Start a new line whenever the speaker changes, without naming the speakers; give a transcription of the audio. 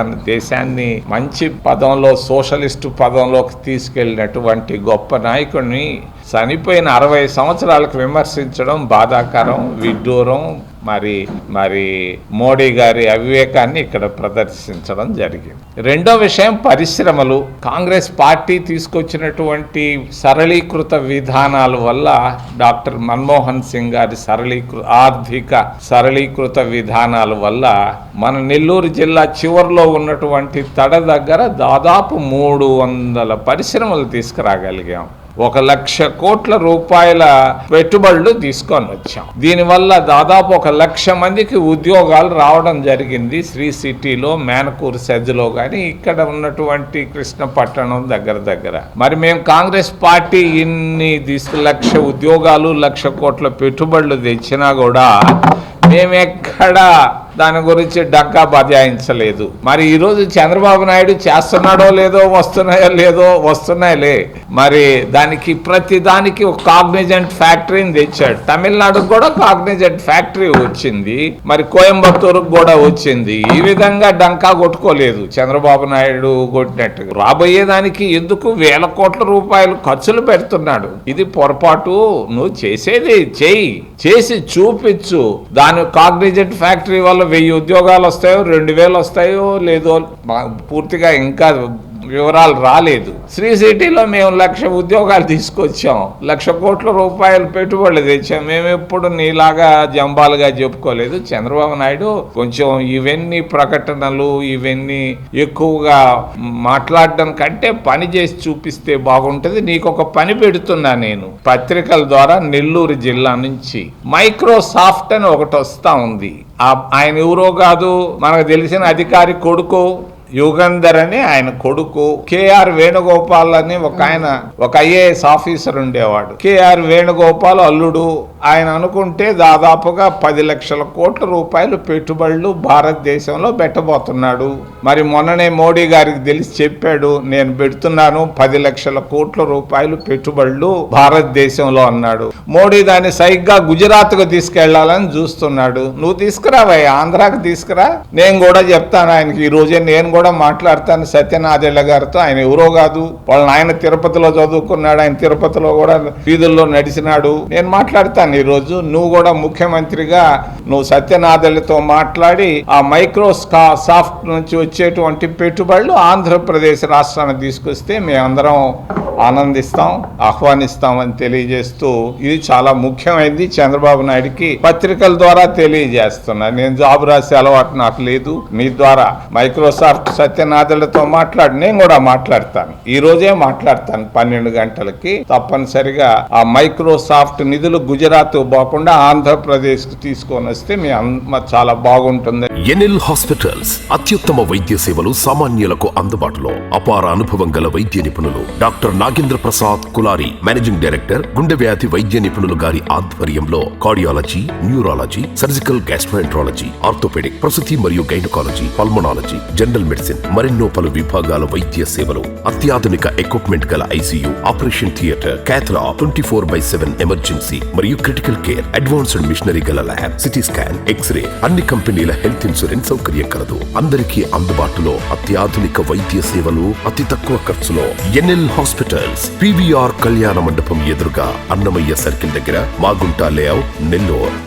మన దేశాన్ని మంచి పదంలో సోషలిస్టు పదంలోకి తీసుకెళ్లినటువంటి గొప్ప నాయకుడిని చనిపోయిన 60 సంవత్సరాలకు విమర్శించడం బాధాకరం, విడ్డూరం. మరి మోడీ గారి అవివేకాన్ని ఇక్కడ ప్రదర్శించడం జరిగింది. రెండో విషయం పరిశ్రమలు. కాంగ్రెస్ పార్టీ తీసుకొచ్చినటువంటి సరళీకృత విధానాల వల్ల, డాక్టర్ మన్మోహన్ సింగ్ గారి ఆర్థిక సరళీకృత విధానాల వల్ల మన నెల్లూరు జిల్లా చివరిలో ఉన్నటువంటి తడ దగ్గర దాదాపు 300 పరిశ్రమలు తీసుకురాగలిగాం. 1,00,000 కోట్ల రూపాయల పెట్టుబడులు తీసుకొని వచ్చాం. దీనివల్ల దాదాపు 1,00,000 మందికి ఉద్యోగాలు రావడం జరిగింది. శ్రీ సిటీలో, మేనకూరు సెజ్లో కానీ ఇక్కడ ఉన్నటువంటి కృష్ణపట్టణం దగ్గర. మరి మేము కాంగ్రెస్ పార్టీ ఇన్ని 1,00,000 ఉద్యోగాలు 1,00,000 కోట్ల పెట్టుబడులు తెచ్చినా కూడా మేమెక్కడా దాని గురించి డక్కా బజాయించలేదు. మరి ఈరోజు చంద్రబాబు నాయుడు చేస్తున్నాడో లేదో, వస్తున్నాయిలే. మరి ప్రతి దానికి ఒక కాగ్నిజెంట్ ఫ్యాక్టరీని తెచ్చాడు. తమిళనాడుకు కూడా కాగ్నిజెంట్ ఫ్యాక్టరీ వచ్చింది, మరి కోయంబత్తూరుకు కూడా వచ్చింది. ఈ విధంగా డంకా కొట్టుకోలేదు చంద్రబాబు నాయుడు కొట్టినట్టు. రాబోయేదానికి ఎందుకు 1,000 కోట్ల రూపాయలు ఖర్చులు పెడుతున్నాడు? ఇది పొరపాటు. నువ్వు చేసేది చేసి చూపించు. దాని కాగ్నిజెంట్ ఫ్యాక్టరీ వల్ల 1000 ఉద్యోగాలు వస్తాయో, 2,000 వస్తాయో లేదో పూర్తిగా ఇంకా వివరాలు రాలేదు. శ్రీ సిటీలో మేము 1,00,000 ఉద్యోగాలు తీసుకొచ్చాం, 1,00,000 కోట్ల రూపాయలు పెట్టుబడులు తెచ్చాం. మేము ఎప్పుడు నీలాగా జంబాలుగా చెప్పుకోలేదు. చంద్రబాబు నాయుడు కొంచెం ఇవన్నీ ప్రకటనలు ఇవన్నీ ఎక్కువగా మాట్లాడడం కంటే పని చేసి చూపిస్తే బాగుంటుంది. నీకు ఒక పని పెడుతున్నా నేను. పత్రికల ద్వారా నెల్లూరు జిల్లా నుంచి మైక్రోసాఫ్ట్ అని ఒకటి వస్తా ఉంది. ఆయన ఎవరో కాదు, మనకు తెలిసిన అధికారి కొడుకు యుగంధర్ అని ఆయన కొడుకు. కేఆర్ వేణుగోపాల్ అని ఒక ఐఏఎస్ ఆఫీసర్ ఉండేవాడు. కేఆర్ వేణుగోపాల్ అల్లుడు. ఆయన అనుకుంటే దాదాపుగా 10 లక్షల కోట్ల రూపాయలు పెట్టుబడులు భారతదేశంలో పెట్టబోతున్నాడు. మరి మొన్ననే మోడీ గారికి తెలిసి చెప్పాడు, నేను పెడుతున్నాను 10 లక్షల కోట్ల రూపాయలు పెట్టుబడులు భారతదేశంలో అన్నాడు. మోడీ దాన్ని సరిగ్గా గుజరాత్కు తీసుకెళ్లాలని చూస్తున్నాడు. నువ్వు తీసుకురావయ్యా, ఆంధ్రాకి తీసుకురా. నేను కూడా చెప్తాను ఆయనకి. ఈ రోజే నేను కూడా మాట్లాడతాను సత్యనాథెళ్ళ గారితో. ఆయన ఎవరో కాదు, వాళ్ళ నాయన తిరుపతిలో చదువుకున్నాడు, ఆయన తిరుపతిలో కూడా వీధుల్లో నడిచినాడు. నేను మాట్లాడతాను ఈరోజు. నువ్వు కూడా ముఖ్యమంత్రిగా నువ్వు సత్యనాథెళ్ళతో మాట్లాడి ఆ మైక్రోసాఫ్ట్ నుంచి వచ్చేటువంటి పెట్టుబడులు ఆంధ్రప్రదేశ్ రాష్ట్రాన్ని తీసుకొస్తే మేమందరం ఆనందిస్తాం, ఆహ్వానిస్తామని తెలియజేస్తూ, ఇది చాలా ముఖ్యమైనది. చంద్రబాబు నాయుడికి పత్రికల ద్వారా తెలియజేస్తున్నా. నేను జాబ్ రాసే అలవాటు నాకు లేదు. మీ ద్వారా మైక్రోసాఫ్ట్ సత్యనాథులతో నేను కూడా మాట్లాడతాను. ఈ రోజే మాట్లాడతాను 12 గంటలకి. తప్పనిసరిగా ఆ మైక్రోసాఫ్ట్ నిధులు గుజరాత్ పోకుండా ఆంధ్రప్రదేశ్ కు తీసుకొని వస్తే చాలా బాగుంటుంది.
ఎన్ఎల్ హాస్పిటల్స్ అత్యుత్తమ వైద్య సేవలు సామాన్యులకు అందుబాటులో. అపార అనుభవం గల వైద్య నిపుణులు doctor Nagendra Prasad Kulari, managing director, గుండె వ్యాధి వైద్య నిపుణులు గారి ఆధ్వర్యంలో cardiology, neurology, surgical gastroenterology, orthopaedic, ప్రసూతి మరియు గైనకాలజీ, పల్మనాలజీ, జనరల్ మెడిసిన్, మరెన్నో పలు విభాగాల వైద్య సేవలు. అత్యాధునిక ఎక్విప్మెంట్ గల ఐసీయూ, ఆపరేషన్ థియేటర్, క్యాథ్లా, 24/7 ఎమర్జెన్సీ మరియు క్రిటికల్ కేర్, అడ్వాన్స్డ్ మిషనరీ గల ల్యాబ్, సిటీ స్కాన్, ఎక్స్రే, అన్ని కంపెనీల హెల్త్ ఇన్సూరెన్స్ సౌకర్యం కలదు. అందరికీ అందుబాటులో అత్యాధునిక వైద్య సేవలు అతి తక్కువ ఖర్చులో. ఎన్ఎల్ హాస్పిటల్స్, పివిఆర్ కళ్యాణ మండపం ఎదురుగా, అన్నమయ్య సర్కిల్ దగ్గర, మాగుంట లేఅవుట్, నెల్లూరు.